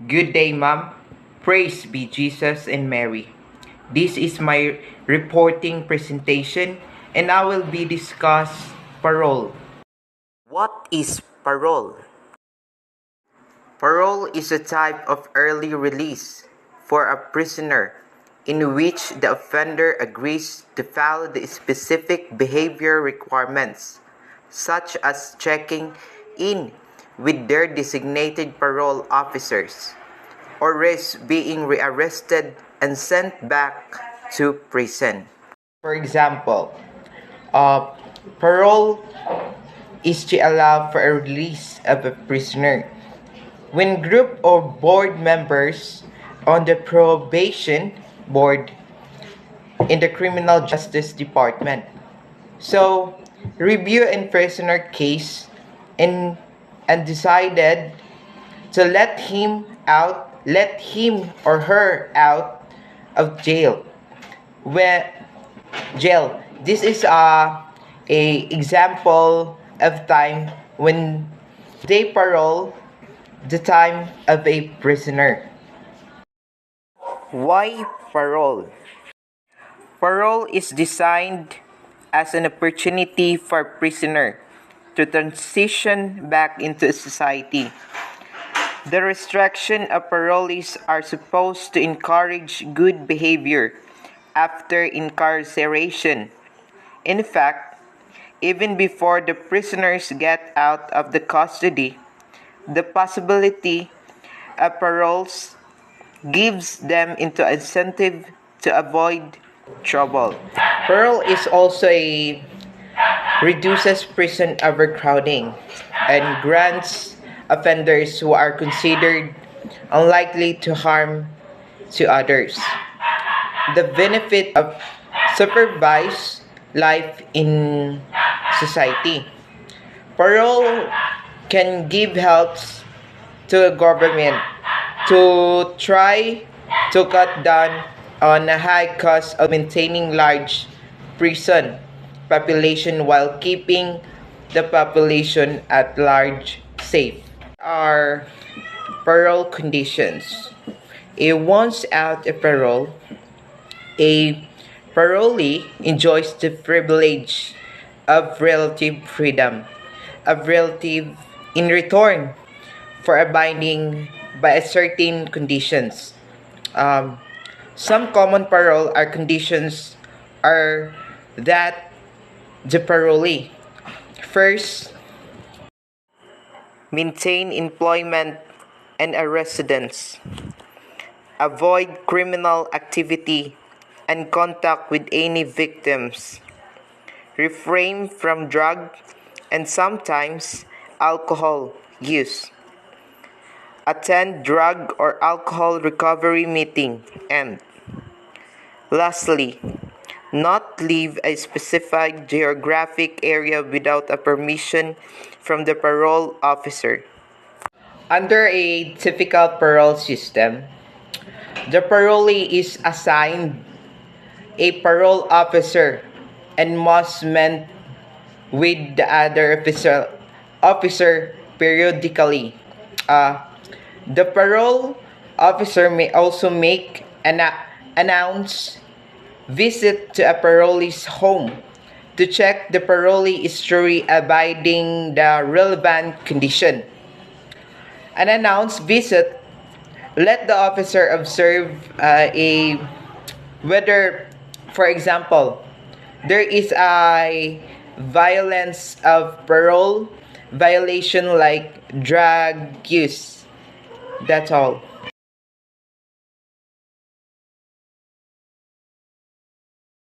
Good day, Ma'am. Praise be Jesus and Mary. This is my reporting presentation and I will be discuss parole. What is parole? Parole is a type of early release for a prisoner in which the offender agrees to follow the specific behavior requirements, such as checking in with their designated parole officers, or risk being rearrested and sent back to prison. For example, uh, parole is to allow for a release of a prisoner when group of board members on the probation board in the criminal justice department so review a prisoner case and decided to let him or her out of jail when jail this is a example of time when they parole the time of a prisoner. Why parole? Parole is designed as an opportunity for prisoner to transition back into society. The restriction of parolees are supposed to encourage good behavior after incarceration. In fact, even before the prisoners get out of the custody, the possibility of paroles gives them into incentive to avoid trouble. Parole is also a reduces prison overcrowding and grants offenders who are considered unlikely to harm to others the benefit of supervised life in society. Parole can give helps to the government to try to cut down on the high cost of maintaining large prison population while keeping the population at large safe. Are parole conditions. A once out of parole, a parolee enjoys the privilege of relative freedom, of relative in return for abiding by certain conditions. Um, some common parole are conditions are that the parolee first maintain employment and a residence, avoid criminal activity and contact with any victims, refrain from drug and sometimes alcohol use, attend drug or alcohol recovery meeting, and lastly, not leave a specified geographic area without a permission from the parole officer. Under a typical parole system, the parolee is assigned a parole officer and must meet with the other officer periodically. The parole officer may also make an announce visit to a parolee's home to check the parolee is truly abiding the relevant condition. An announced visit let the officer observe a whether, for example, there is a violence of parole violation like drug use. That's all.